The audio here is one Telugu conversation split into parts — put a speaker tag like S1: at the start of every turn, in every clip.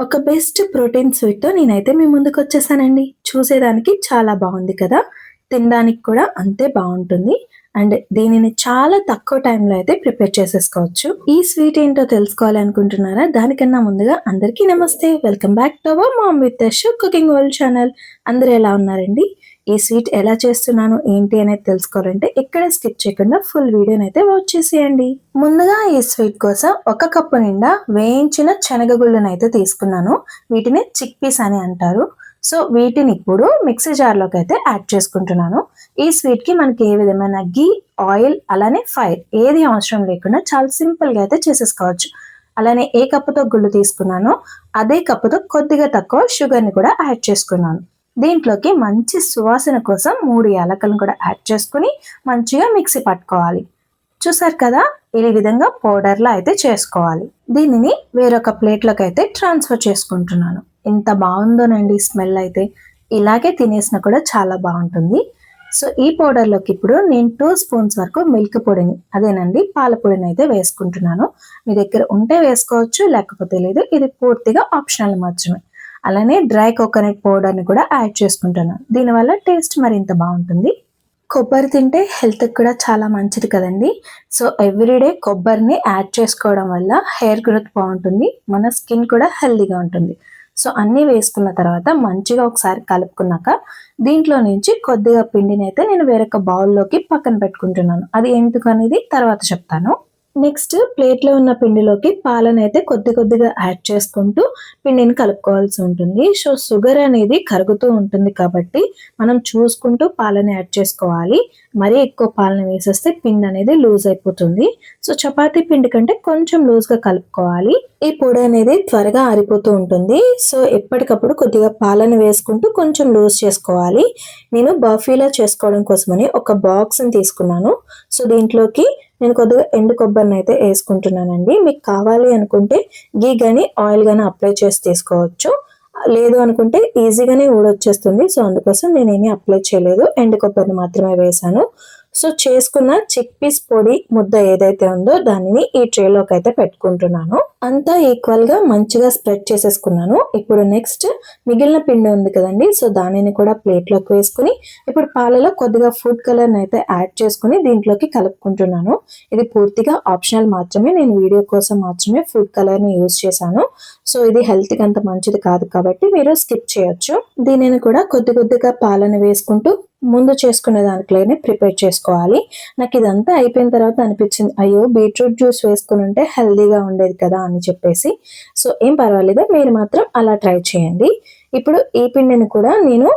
S1: ఒక బెస్ట్ ప్రోటీన్ స్వీట్‌తో నేనైతే మీ ముందుకొచ్చేసానండి. చూసేదానికి చాలా బావుంది కదా! తినడానికి కూడా అంతే బావుంటుంది. అండ్ దీనిని చాలా తక్కువ టైంలో అయితే ప్రిపేర్ చేసేసుకోవచ్చు. ఈ స్వీట్ ఏంటో తెలుసుకోవాలి అనుకుంటున్నారా? దానికన్నా ముందుగా అందరికీ నమస్తే. Welcome back to our ma'am with Yash cooking world channel. అందరూ ఎలా ఉన్నారండి? ఈ స్వీట్ ఎలా చేస్తున్నాను, ఏంటి అనేది తెలుసుకోవాలంటే ఎక్కడ స్కిప్ చేయకుండా ఫుల్ వీడియోనైతే వాచ్ చేసేయండి. ముందుగా ఈ స్వీట్ కోసం 1 కప్పు నిండా వేయించిన శనగగుళ్ళనైతే తీసుకున్నాను. వీటిని చిక్ పీస్ అని అంటారు. సో వీటిని ఇప్పుడు మిక్సీ జార్లోకి అయితే యాడ్ చేసుకుంటున్నాను. ఈ స్వీట్కి మనకి ఏ విధమైన ఘీ, ఆయిల్ అలానే ఫైర్ ఏది అవసరం లేకుండా చాలా సింపుల్గా అయితే చేసేసుకోవచ్చు. అలానే ఏ కప్పుతో గుళ్ళు తీసుకున్నానో అదే కప్పుతో కొద్దిగా తక్కువ షుగర్ని కూడా యాడ్ చేసుకున్నాను. దీంట్లోకి మంచి సువాసన కోసం 3 యాలకులను కూడా యాడ్ చేసుకుని మంచిగా మిక్సీ పట్టుకోవాలి. చూసారు కదా, ఈ విధంగా పౌడర్లా అయితే చేసుకోవాలి. దీనిని వేరొక ప్లేట్లోకి అయితే ట్రాన్స్ఫర్ చేసుకుంటున్నాను. ఎంత బాగుందోనండి స్మెల్ అయితే. ఇలాగే తినేసినా కూడా చాలా బాగుంటుంది. సో ఈ పౌడర్లోకి ఇప్పుడు నేను 2 స్పూన్స్ వరకు మిల్క్ పొడిని, అదేనండి పాల పొడిని అయితే వేసుకుంటున్నాను. మీ దగ్గర ఉంటే వేసుకోవచ్చు, లేకపోతే లేదు. ఇది పూర్తిగా ఆప్షనల్ మాత్రమే. అలానే డ్రై కోకోనట్ పౌడర్ని కూడా యాడ్ చేసుకుంటున్నాను. దీనివల్ల టేస్ట్ మరింత బాగుంటుంది. కొబ్బరి తింటే హెల్త్కి కూడా చాలా మంచిది కదండి. సో ఎవ్రీడే కొబ్బరిని యాడ్ చేసుకోవడం వల్ల హెయిర్ గ్రోత్ బాగుంటుంది, మన స్కిన్ కూడా హెల్తీగా ఉంటుంది. సో అన్నీ వేసుకున్న తర్వాత మంచిగా ఒకసారి కలుపుకున్నాక దీంట్లో నుంచి కొద్దిగా పిండిని అయితే నేను వేరొక బౌల్లోకి పక్కన పెట్టుకుంటున్నాను. అది ఎందుకు అనేది తర్వాత చెప్తాను. నెక్స్ట్ ప్లేట్లో ఉన్న పిండిలోకి పాలను అయితే కొద్దిగా యాడ్ చేసుకుంటూ పిండిని కలుపుకోవాల్సి ఉంటుంది. సో షుగర్ అనేది కరుగుతూ ఉంటుంది కాబట్టి మనం చూసుకుంటూ పాలను యాడ్ చేసుకోవాలి. మరీ ఎక్కువ పాలను వేసేస్తే పిండి అనేది లూజ్ అయిపోతుంది. సో చపాతీ పిండి కంటే కొంచెం లూజ్గా కలుపుకోవాలి. ఈ పొడి అనేది త్వరగా ఆరిపోతూ ఉంటుంది. సో ఎప్పటికప్పుడు కొద్దిగా పాలను వేసుకుంటూ కొంచెం లూజ్ చేసుకోవాలి. నేను బర్ఫీలా చేసుకోవడం కోసమని ఒక బాక్స్ని తీసుకున్నాను. సో దీంట్లోకి నేను కొద్దిగా ఎండు కొబ్బరిని అయితే వేసుకుంటున్నానండి. మీకు కావాలి అనుకుంటే గీ కానీ ఆయిల్ కానీ అప్లై చేసి తీసుకోవచ్చు. లేదు అనుకుంటే ఈజీగానే ఊడొచ్చేస్తుంది. సో అందుకోసం నేనేమీ అప్లై చేయలేదు, ఎండు కొబ్బరిని మాత్రమే వేసాను. సో చేసుకున్న చిక్ పీస్ పొడి ముద్ద ఏదైతే ఉందో దానిని ఈ ట్రేలోకి అయితే పెట్టుకుంటున్నాను. అంతా ఈక్వల్గా మంచిగా స్ప్రెడ్ చేసేసుకున్నాను. ఇప్పుడు నెక్స్ట్ మిగిలిన పిండి ఉంది కదండి, సో దానిని కూడా ప్లేట్లోకి వేసుకుని ఇప్పుడు పాలలో కొద్దిగా ఫుడ్ కలర్ని అయితే యాడ్ చేసుకుని దీంట్లోకి కలుపుకుంటున్నాను. ఇది పూర్తిగా ఆప్షనల్ మాత్రమే, నేను వీడియో కోసం మాత్రమే ఫుడ్ కలర్ని యూజ్ చేశాను. సో ఇది హెల్త్కి అంత మంచిది కాదు కాబట్టి మీరు స్కిప్ చేయొచ్చు. దీనిని కూడా కొద్దిగా పాలను వేసుకుంటూ ముందు చేసుకునే దాంట్లోనే ప్రిపేర్ చేసుకోవాలి. నాకు ఇదంతా అయిపోయిన తర్వాత అనిపించింది, అయ్యో బీట్రూట్ జ్యూస్ వేసుకుని ఉంటే హెల్దీగా ఉండేది కదా అని చెప్పేసి. సో ఏం పర్వాలేదు, మీరు మాత్రం అలా ట్రై చేయండి. ఇప్పుడు ఈ పిండిని కూడా నేను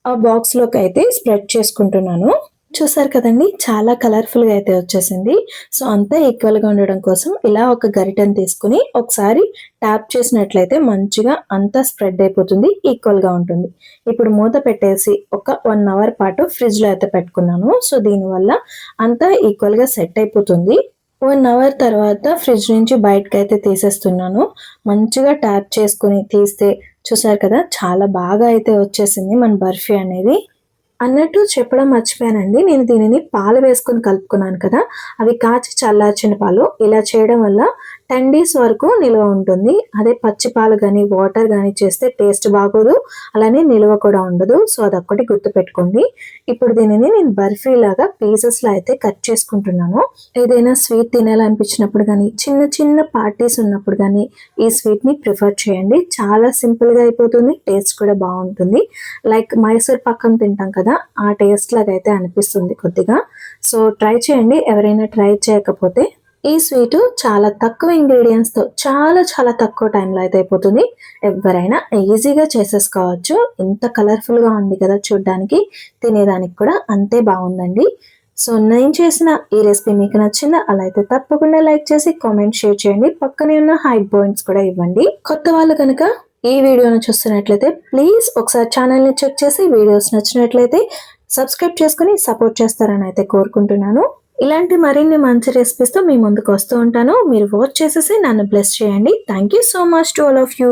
S1: ఆ బాక్స్లోకి అయితే స్ప్రెడ్ చేసుకుంటున్నాను. చూసారు కదండి, చాలా కలర్ఫుల్గా అయితే వచ్చేసింది. సో అంతా ఈక్వల్గా ఉండడం కోసం ఇలా ఒక గరిటెని తీసుకుని ఒకసారి ట్యాప్ చేసినట్లయితే మంచిగా అంతా స్ప్రెడ్ అయిపోతుంది, ఈక్వల్గా ఉంటుంది. ఇప్పుడు మూత పెట్టేసి ఒక 1 అవర్ పాటు ఫ్రిడ్జ్లో అయితే పెట్టుకున్నాను. సో దీనివల్ల అంతా ఈక్వల్గా సెట్ అయిపోతుంది. 1 అవర్ తర్వాత ఫ్రిడ్జ్ నుంచి బయటకు అయితే తీసేస్తున్నాను. మంచిగా ట్యాప్ చేసుకుని తీస్తే చూసారు కదా, చాలా బాగా అయితే వచ్చేసింది మన బర్ఫీ అనేది. అన్నట్టు చెప్పడం మర్చిపోయానండి, నేను దీనిని పాలు వేసుకొని కలుపుకున్నాను కదా, అవి కాచి చల్లార్చిన పాలు. ఇలా చేయడం వల్ల 10 days వరకు నిల్వ ఉంటుంది. అదే పచ్చి పాలు కానీ వాటర్ కానీ చేస్తే టేస్ట్ బాగోదు, అలానే నిల్వ కూడా ఉండదు. సో అదొక్కటి గుర్తుపెట్టుకోండి. ఇప్పుడు దీనిని నేను బర్ఫీ లాగా పీసెస్లో అయితే కట్ చేసుకుంటున్నాను. ఏదైనా స్వీట్ తినాలనిపించినప్పుడు కానీ చిన్న పార్టీస్ ఉన్నప్పుడు కానీ ఈ స్వీట్ని ప్రిఫర్ చేయండి. చాలా సింపుల్గా అయిపోతుంది, టేస్ట్ కూడా బాగుంటుంది. లైక్ మైసూర్ పాకం తింటాం కదా, ఆ టేస్ట్ లాగా అయితే అనిపిస్తుంది కొద్దిగా. సో ట్రై చేయండి ఎవరైనా ట్రై చేయకపోతే. ఈ స్వీటు చాలా తక్కువ ఇంగ్రీడియంట్స్తో చాలా తక్కువ టైంలో అయితే అయిపోతుంది. ఎవరైనా ఈజీగా చేసేసుకోవచ్చు. ఎంత కలర్ఫుల్గా ఉంది కదా చూడ్డానికి, తినేదానికి కూడా అంతే బాగుందండి. సో నేను చేసిన ఈ రెసిపీ మీకు నచ్చిందా? అలా అయితే తప్పకుండా లైక్ చేసి కామెంట్ షేర్ చేయండి. పక్కనే ఉన్న హైప్ పాయింట్స్ కూడా ఇవ్వండి. కొత్త వాళ్ళు కనుక ఈ వీడియోను చూస్తున్నట్లయితే ప్లీజ్ ఒకసారి ఛానల్ని చెక్ చేసి వీడియోస్ నచ్చినట్లయితే సబ్స్క్రైబ్ చేసుకుని సపోర్ట్ చేస్తారని అయితే కోరుకుంటున్నాను. ఇలాంటి మరిన్ని మంచి రెసిపీస్తో మీ ముందుకు వస్తూ ఉంటాను. మీరు వాచ్ చేసేసి నన్ను బ్లెస్ చేయండి. Thank you so much to all of you.